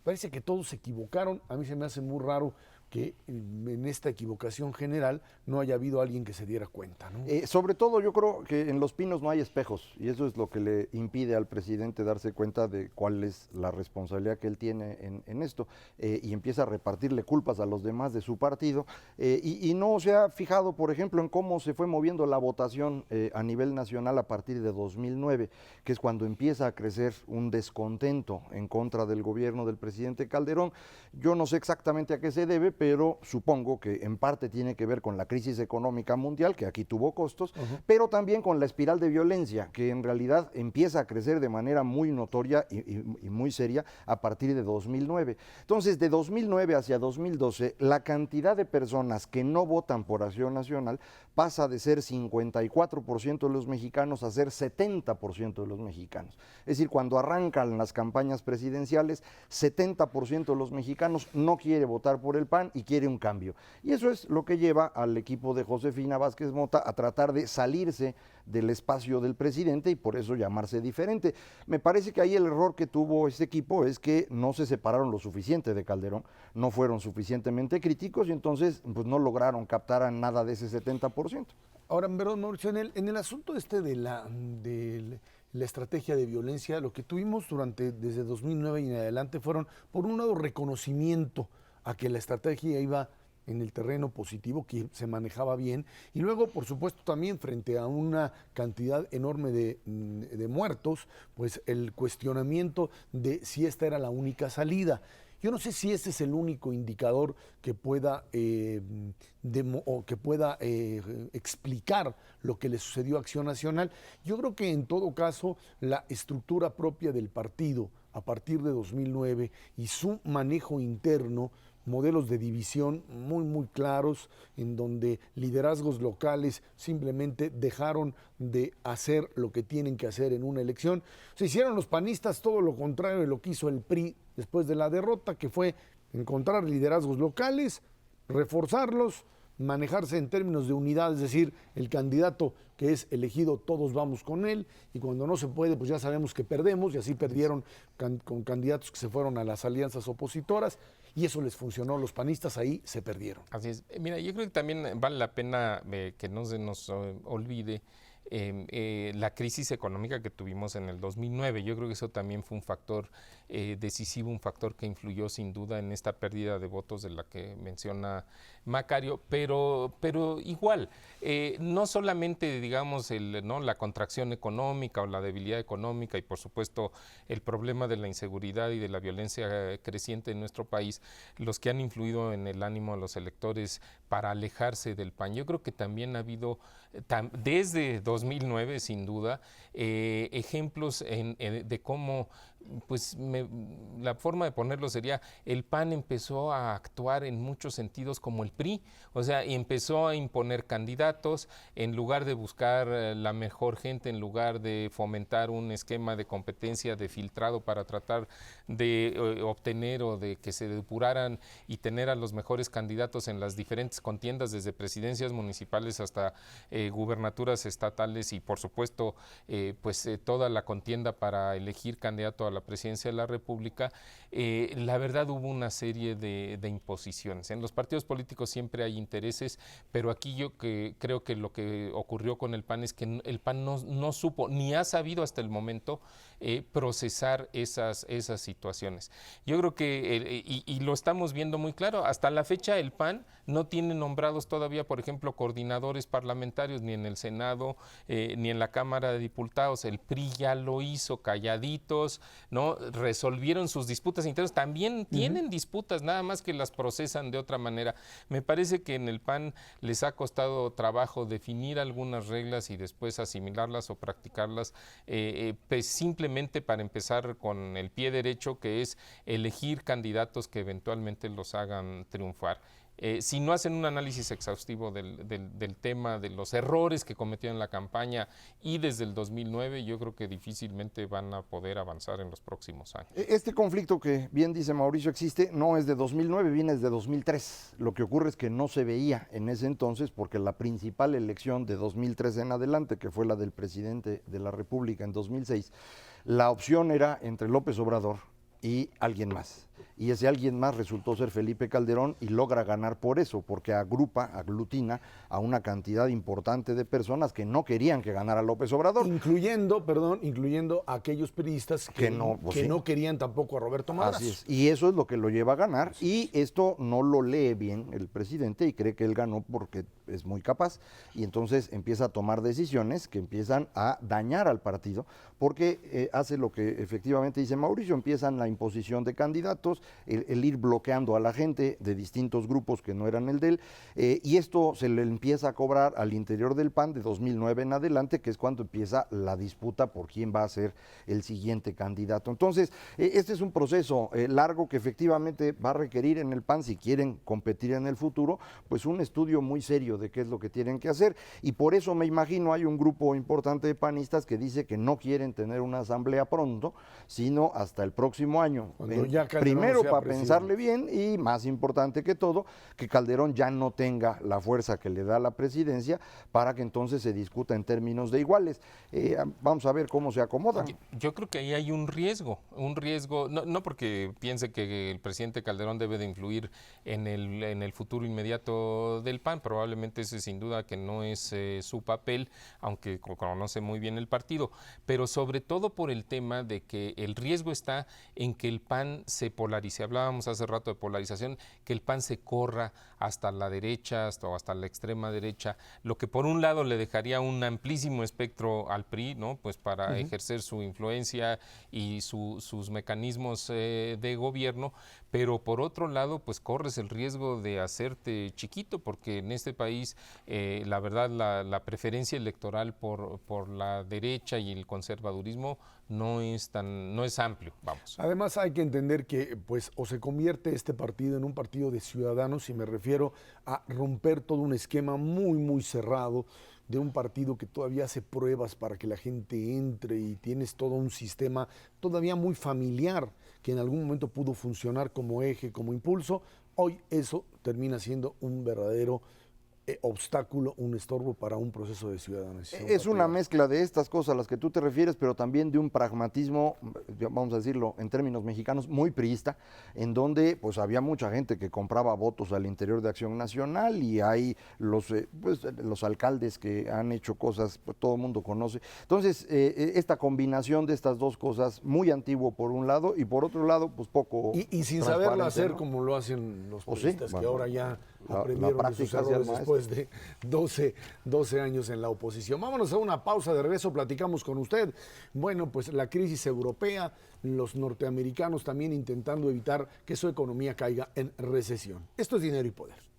Parece que todos se equivocaron. A mí se me hace muy raro que en esta equivocación general no haya habido alguien que se diera cuenta, ¿no? Sobre todo yo creo que en Los Pinos no hay espejos y eso es lo que le impide al presidente darse cuenta de cuál es la responsabilidad que él tiene en esto y empieza a repartirle culpas a los demás de su partido y no se ha fijado, por ejemplo, en cómo se fue moviendo la votación a nivel nacional a partir de 2009, que es cuando empieza a crecer un descontento en contra del gobierno del presidente Calderón. Yo no sé exactamente a qué se debe, pero supongo que en parte tiene que ver con la crisis económica mundial, que aquí tuvo costos, pero también con la espiral de violencia, que en realidad empieza a crecer de manera muy notoria y muy seria a partir de 2009. Entonces, de 2009 hacia 2012, la cantidad de personas que no votan por Acción Nacional pasa de ser 54% de los mexicanos a ser 70% de los mexicanos. Es decir, cuando arrancan las campañas presidenciales, 70% de los mexicanos no quiere votar por el PAN y quiere un cambio. Y eso es lo que lleva al equipo de Josefina Vázquez Mota a tratar de salirse del espacio del presidente y por eso llamarse diferente. Me parece que ahí el error que tuvo este equipo es que no se separaron lo suficiente de Calderón, no fueron suficientemente críticos y entonces pues, no lograron captar a nada de ese 70%. Ahora, perdón, Mauricio, en el asunto de la estrategia de violencia, lo que tuvimos desde 2009 y en adelante fueron, por un lado, reconocimiento a que la estrategia iba en el terreno positivo, que se manejaba bien, y luego, por supuesto, también frente a una cantidad enorme de muertos, pues el cuestionamiento de si esta era la única salida. Yo no sé si este es el único indicador que pueda, explicar lo que le sucedió a Acción Nacional. Yo creo que en todo caso la estructura propia del partido a partir de 2009 y su manejo interno, modelos de división muy claros, en donde liderazgos locales simplemente dejaron de hacer lo que tienen que hacer en una elección. Se hicieron los panistas todo lo contrario de lo que hizo el PRI después de la derrota, que fue encontrar liderazgos locales, reforzarlos, manejarse en términos de unidad, es decir, el candidato que es elegido, todos vamos con él, y cuando no se puede, pues ya sabemos que perdemos, y así perdieron con candidatos que se fueron a las alianzas opositoras, y eso les funcionó, los panistas ahí se perdieron. Así es. Mira, yo creo que también vale la pena que no se nos olvide la crisis económica que tuvimos en el 2009. Yo creo que eso también fue un factor decisivo, un factor que influyó sin duda en esta pérdida de votos de la que menciona Macario, pero igual, no solamente digamos la contracción económica o la debilidad económica y por supuesto el problema de la inseguridad y de la violencia creciente en nuestro país, los que han influido en el ánimo de los electores para alejarse del PAN. Yo creo que también ha habido desde 2009 sin duda ejemplos de cómo pues la forma de ponerlo sería, el PAN empezó a actuar en muchos sentidos como el PRI, o sea, empezó a imponer candidatos en lugar de buscar la mejor gente, en lugar de fomentar un esquema de competencia de filtrado para tratar de obtener o de que se depuraran y tener a los mejores candidatos en las diferentes contiendas, desde presidencias municipales hasta gubernaturas estatales y por supuesto toda la contienda para elegir candidato a la presidencia de la República, la verdad hubo una serie de imposiciones. En los partidos políticos siempre hay intereses, pero aquí yo creo que lo que ocurrió con el PAN es que el PAN no supo, ni ha sabido hasta el momento procesar esas situaciones. Yo creo que, y lo estamos viendo muy claro, hasta la fecha el PAN no tiene nombrados todavía, por ejemplo, coordinadores parlamentarios, ni en el Senado, ni en la Cámara de Diputados. El PRI ya lo hizo, calladitos, ¿no? Resolvieron sus disputas internas. También tienen disputas, nada más que las procesan de otra manera. Me parece que en el PAN les ha costado trabajo definir algunas reglas y después asimilarlas o practicarlas, pues simplemente para empezar con el pie derecho, que es elegir candidatos que eventualmente los hagan triunfar. Si no hacen un análisis exhaustivo del tema, de los errores que cometieron en la campaña y desde el 2009, yo creo que difícilmente van a poder avanzar en los próximos años. Este conflicto que bien dice Mauricio existe, no es de 2009, viene desde 2003. Lo que ocurre es que no se veía en ese entonces porque la principal elección de 2003 en adelante, que fue la del presidente de la República en 2006, la opción era entre López Obrador y alguien más. Y ese alguien más resultó ser Felipe Calderón y logra ganar por eso, porque aglutina a una cantidad importante de personas que no querían que ganara López Obrador. Incluyendo a aquellos periodistas que no querían tampoco a Roberto Madrazo. Así es, y eso es lo que lo lleva a ganar, y esto no lo lee bien el presidente y cree que él ganó porque es muy capaz, y entonces empieza a tomar decisiones que empiezan a dañar al partido, porque hace lo que efectivamente dice Mauricio, empiezan la imposición de candidatos, el ir bloqueando a la gente de distintos grupos que no eran el de él, y esto se le empieza a cobrar al interior del PAN de 2009 en adelante, que es cuando empieza la disputa por quién va a ser el siguiente candidato. Entonces, este es un proceso largo que efectivamente va a requerir en el PAN, si quieren competir en el futuro, pues un estudio muy serio de qué es lo que tienen que hacer, y por eso me imagino hay un grupo importante de panistas que dice que no quieren tener una asamblea pronto, sino hasta el próximo año. Primero para pensarle bien, y más importante que todo, que Calderón ya no tenga la fuerza que le da la presidencia para que entonces se discuta en términos de iguales. Vamos a ver cómo se acomodan. Yo creo que ahí hay un riesgo, no porque piense que el presidente Calderón debe de influir en el futuro inmediato del PAN, probablemente ese sin duda que no es su papel, aunque conoce muy bien el partido, pero sobre todo por el tema de que el riesgo está en que el PAN se polarice. Hablábamos hace rato de polarización, que el PAN se corra hasta la derecha o hasta la extrema derecha, lo que por un lado le dejaría un amplísimo espectro al PRI, ¿no? Pues para ejercer su influencia y sus mecanismos de gobierno, pero por otro lado pues corres el riesgo de hacerte chiquito, porque en este país la verdad la preferencia electoral por la derecha y el conservadurismo no es amplio, vamos. Además hay que entender que pues o se convierte este partido en un partido de ciudadanos, y me refiero a romper todo un esquema muy cerrado de un partido que todavía hace pruebas para que la gente entre, y tienes todo un sistema todavía muy familiar que en algún momento pudo funcionar como eje, como impulso. Hoy eso termina siendo un verdadero obstáculo, un estorbo para un proceso de ciudadanización. Es una mezcla de estas cosas a las que tú te refieres, pero también de un pragmatismo, vamos a decirlo en términos mexicanos, muy priista, en donde pues había mucha gente que compraba votos al interior de Acción Nacional, y hay los alcaldes que han hecho cosas, pues todo el mundo conoce. Entonces, esta combinación de estas dos cosas, muy antiguo por un lado, y por otro lado, pues poco y sin saberlo hacer, ¿no? Como lo hacen los periodistas, sí, bueno, que ahora ya aprendieron de sus errores después de 12 años en la oposición. Vámonos a una pausa, de regreso platicamos con usted. Bueno, pues la crisis europea, los norteamericanos también intentando evitar que su economía caiga en recesión. Esto es Dinero y Poder.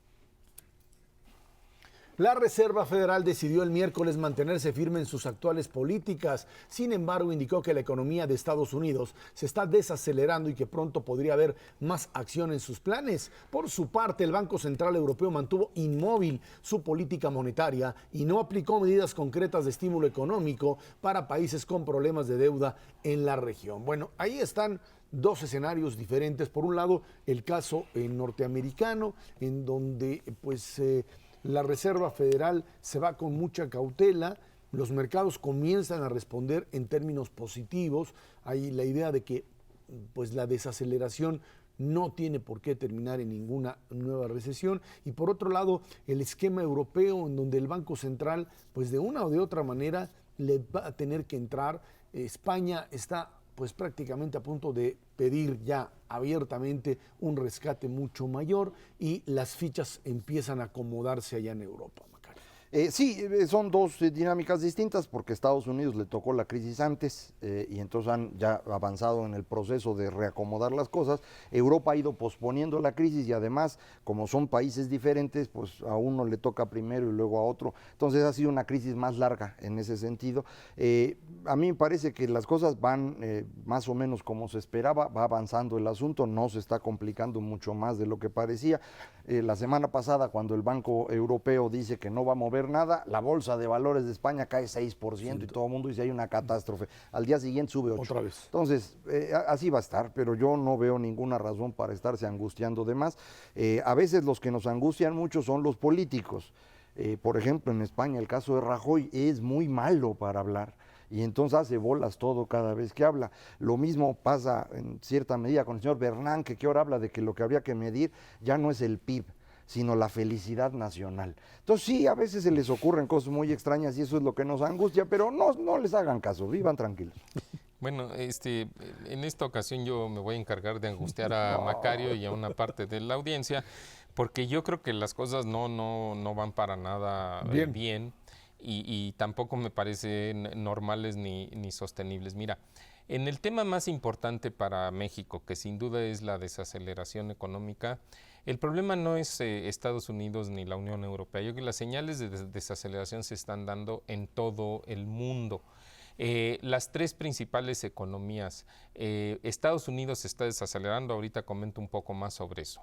La Reserva Federal decidió el miércoles mantenerse firme en sus actuales políticas. Sin embargo, indicó que la economía de Estados Unidos se está desacelerando y que pronto podría haber más acción en sus planes. Por su parte, el Banco Central Europeo mantuvo inmóvil su política monetaria y no aplicó medidas concretas de estímulo económico para países con problemas de deuda en la región. Bueno, ahí están dos escenarios diferentes. Por un lado, el caso norteamericano, en donde pues la Reserva Federal se va con mucha cautela, los mercados comienzan a responder en términos positivos. Hay la idea de que pues la desaceleración no tiene por qué terminar en ninguna nueva recesión. Y por otro lado, el esquema europeo, en donde el Banco Central, pues de una o de otra manera, le va a tener que entrar. España está pues prácticamente a punto de pedir ya abiertamente un rescate mucho mayor y las fichas empiezan a acomodarse allá en Europa. Sí, son dos dinámicas distintas porque Estados Unidos le tocó la crisis antes y entonces han ya avanzado en el proceso de reacomodar las cosas. Europa ha ido posponiendo la crisis y además, como son países diferentes, pues a uno le toca primero y luego a otro. Entonces ha sido una crisis más larga en ese sentido. A mí me parece que las cosas van más o menos como se esperaba, va avanzando el asunto, no se está complicando mucho más de lo que parecía. La semana pasada, cuando el Banco Europeo dice que no va a mover nada, la bolsa de valores de España cae 6% y todo el mundo dice hay una catástrofe. Al día siguiente sube 8%. Otra vez. Entonces, así va a estar, pero yo no veo ninguna razón para estarse angustiando de más. A veces los que nos angustian mucho son los políticos. Por ejemplo, en España el caso de Rajoy es muy malo para hablar. Y entonces hace bolas todo cada vez que habla. Lo mismo pasa en cierta medida con el señor Bernanke, que ahora habla de que lo que habría que medir ya no es el PIB, sino la felicidad nacional. Entonces sí, a veces se les ocurren cosas muy extrañas y eso es lo que nos angustia, pero no les hagan caso, vivan tranquilos. Bueno, en esta ocasión yo me voy a encargar de angustiar a Macario y a una parte de la audiencia, porque yo creo que las cosas no van para nada bien y tampoco me parecen normales ni sostenibles. Mira, en el tema más importante para México, que sin duda es la desaceleración económica, el problema no es Estados Unidos ni la Unión Europea. Yo creo que las señales de desaceleración se están dando en todo el mundo. Las tres principales economías, Estados Unidos se está desacelerando, ahorita comento un poco más sobre eso,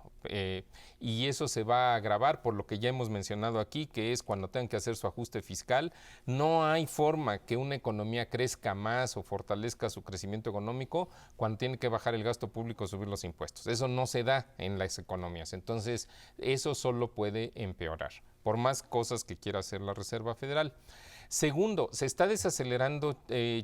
y eso se va a agravar por lo que ya hemos mencionado aquí, que es cuando tengan que hacer su ajuste fiscal. No hay forma que una economía crezca más o fortalezca su crecimiento económico cuando tiene que bajar el gasto público o subir los impuestos. Eso no se da en las economías, entonces eso solo puede empeorar, por más cosas que quiera hacer la Reserva Federal. Segundo, se está desacelerando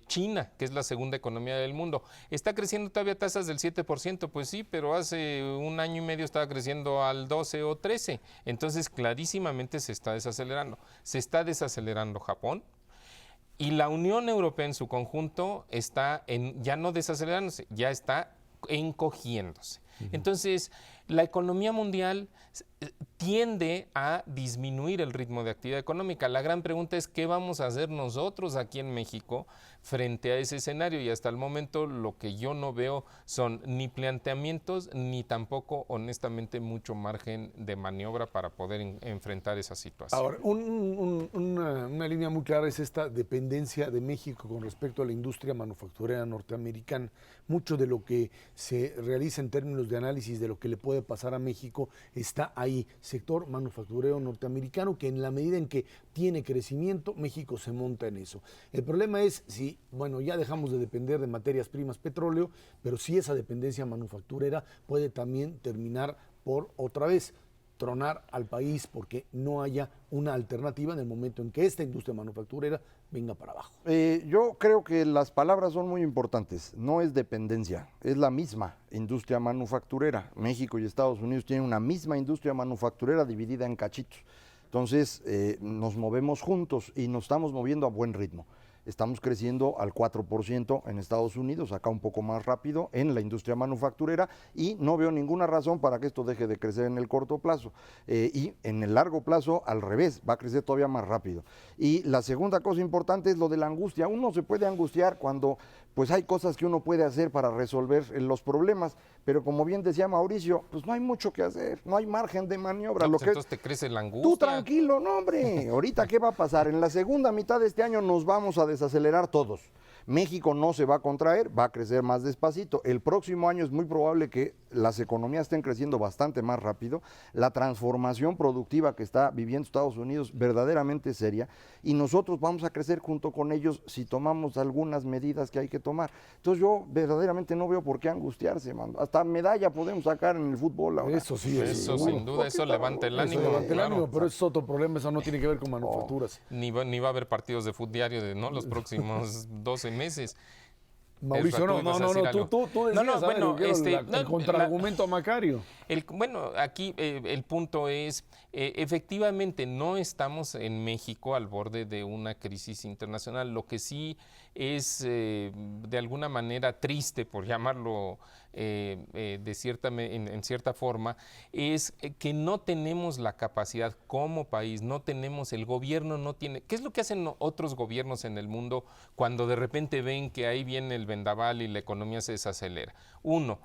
China, que es la segunda economía del mundo. ¿Está creciendo todavía tasas del 7%? Pues sí, pero hace un año y medio estaba creciendo al 12 o 13. Entonces, clarísimamente se está desacelerando. Se está desacelerando Japón. Y la Unión Europea en su conjunto está ya no desacelerándose, ya está encogiéndose. Entonces, la economía mundial tiende a disminuir el ritmo de actividad económica. La gran pregunta es qué vamos a hacer nosotros aquí en México frente a ese escenario, y hasta el momento lo que yo no veo son ni planteamientos ni tampoco honestamente mucho margen de maniobra para poder enfrentar esa situación. Ahora, una línea muy clara es esta dependencia de México con respecto a la industria manufacturera norteamericana. Mucho de lo que se realiza en términos de análisis de lo que le puede pasar a México está ahí, sector manufacturero norteamericano, que en la medida en que tiene crecimiento, México se monta en eso. El problema es si, bueno, ya dejamos de depender de materias primas, petróleo, pero si esa dependencia manufacturera puede también terminar por otra vez tronar al país porque no haya una alternativa en el momento en que esta industria manufacturera venga para abajo. Yo creo que las palabras son muy importantes. No es dependencia, es la misma industria manufacturera. México y Estados Unidos tienen una misma industria manufacturera dividida en cachitos. Entonces nos movemos juntos y nos estamos moviendo a buen ritmo. Estamos creciendo al 4% en Estados Unidos, acá un poco más rápido en la industria manufacturera, y no veo ninguna razón para que esto deje de crecer en el corto plazo. Y en el largo plazo, al revés, va a crecer todavía más rápido. Y la segunda cosa importante es lo de la angustia. Uno se puede angustiar cuando pues hay cosas que uno puede hacer para resolver los problemas, pero como bien decía Mauricio, pues no hay mucho que hacer, no hay margen de maniobra. No, pues entonces te crece la angustia. Tú tranquilo, no hombre, ahorita ¿qué va a pasar? En la segunda mitad de este año nos vamos a desacelerar todos. México no se va a contraer, va a crecer más despacito. El próximo año es muy probable que las economías estén creciendo bastante más rápido. La transformación productiva que está viviendo Estados Unidos verdaderamente es seria y nosotros vamos a crecer junto con ellos si tomamos algunas medidas que hay que tomar. Entonces yo verdaderamente no veo por qué angustiarse, mano. Hasta medalla podemos sacar en el fútbol ahora. Eso sí, eso sin duda, eso levanta el ánimo. Levanta el claro. ánimo, pero es otro problema, eso no tiene que ver con manufacturas. Ni va a haber partidos de fútbol diario los próximos 12 meses. Mauricio, Ezra, tú decías, bueno, el contraargumento a Macario. Bueno, aquí el punto es, efectivamente no estamos en México al borde de una crisis internacional. Lo que sí es de alguna manera triste, por llamarlo en cierta forma, es que no tenemos la capacidad como país, el gobierno no tiene. ¿Qué es lo que hacen otros gobiernos en el mundo cuando de repente ven que ahí viene el vendaval y la economía se desacelera? Uno,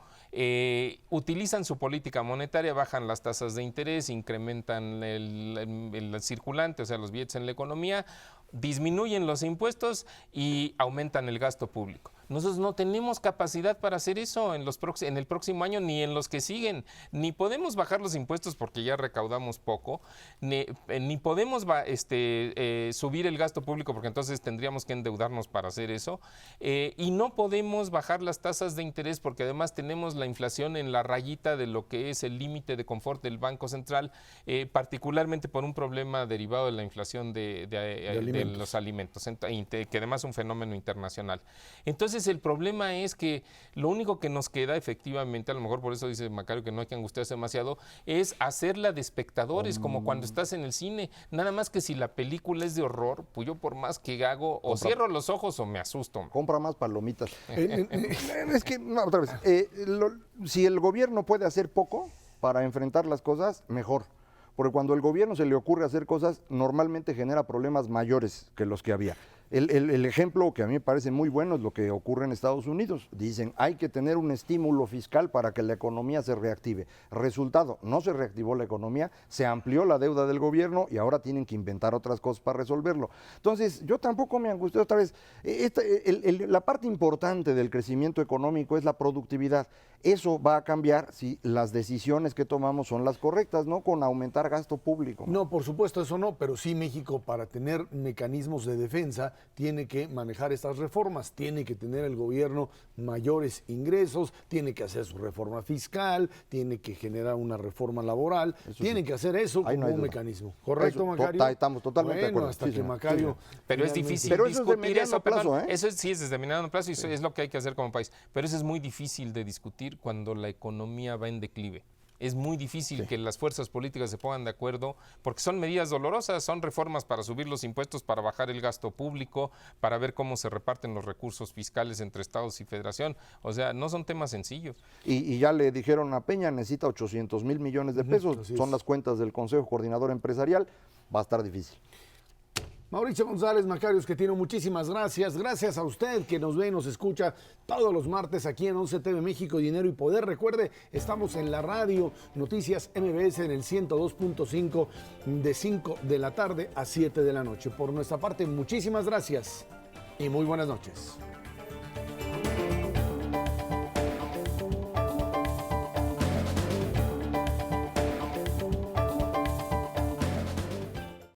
utilizan su política monetaria, bajan las tasas de interés, incrementan el circulante, o sea, los billetes en la economía, disminuyen los impuestos y aumentan el gasto público. Nosotros no tenemos capacidad para hacer eso en el próximo año ni en los que siguen. Ni podemos bajar los impuestos porque ya recaudamos poco, ni podemos subir el gasto público porque entonces tendríamos que endeudarnos para hacer eso. Y no podemos bajar las tasas de interés porque además tenemos la inflación en la rayita de lo que es el límite de confort del Banco Central, particularmente por un problema derivado de la inflación de los alimentos, que además es un fenómeno internacional. Entonces el problema es que lo único que nos queda efectivamente, a lo mejor por eso dice Macario que no hay que angustiarse demasiado, es hacerla de espectadores, como cuando estás en el cine. Nada más que si la película es de horror, pues yo por más que hago, o cierro los ojos o me asusto. Compra más palomitas. Es que, no, otra vez, si el gobierno puede hacer poco para enfrentar las cosas, mejor. Porque cuando el gobierno se le ocurre hacer cosas, normalmente genera problemas mayores que los que había. El ejemplo que a mí me parece muy bueno es lo que ocurre en Estados Unidos. Dicen, hay que tener un estímulo fiscal para que la economía se reactive. Resultado, no se reactivó la economía, se amplió la deuda del gobierno y ahora tienen que inventar otras cosas para resolverlo. Entonces, yo tampoco me angustié otra vez. La parte importante del crecimiento económico es la productividad. Eso va a cambiar si las decisiones que tomamos son las correctas, no con aumentar gasto público. No, por supuesto, eso no, pero sí México, para tener mecanismos de defensa, tiene que manejar estas reformas, tiene que tener el gobierno mayores ingresos, tiene que hacer su reforma fiscal, tiene que generar una reforma laboral, tiene que hacer eso como un mecanismo. ¿Correcto, Macario? Estamos totalmente de acuerdo. Hasta que Macario... Pero es difícil pero discutir eso es de mediano plazo, ¿eh? Eso sí es desde mediano plazo y eso es lo que hay que hacer como país. Pero eso es muy difícil de discutir cuando la economía va en declive. Es muy difícil que las fuerzas políticas se pongan de acuerdo porque son medidas dolorosas, son reformas para subir los impuestos, para bajar el gasto público, para ver cómo se reparten los recursos fiscales entre estados y federación. O sea, no son temas sencillos. Y ya le dijeron a Peña, necesita 800 mil millones de pesos, son las cuentas del Consejo Coordinador Empresarial, va a estar difícil. Mauricio González Macarios, que tiene muchísimas gracias. Gracias a usted que nos ve y nos escucha todos los martes aquí en 11 TV México, Dinero y Poder. Recuerde, estamos en la radio Noticias MBS en el 102.5 de 5 de la tarde a 7 de la noche. Por nuestra parte, muchísimas gracias y muy buenas noches.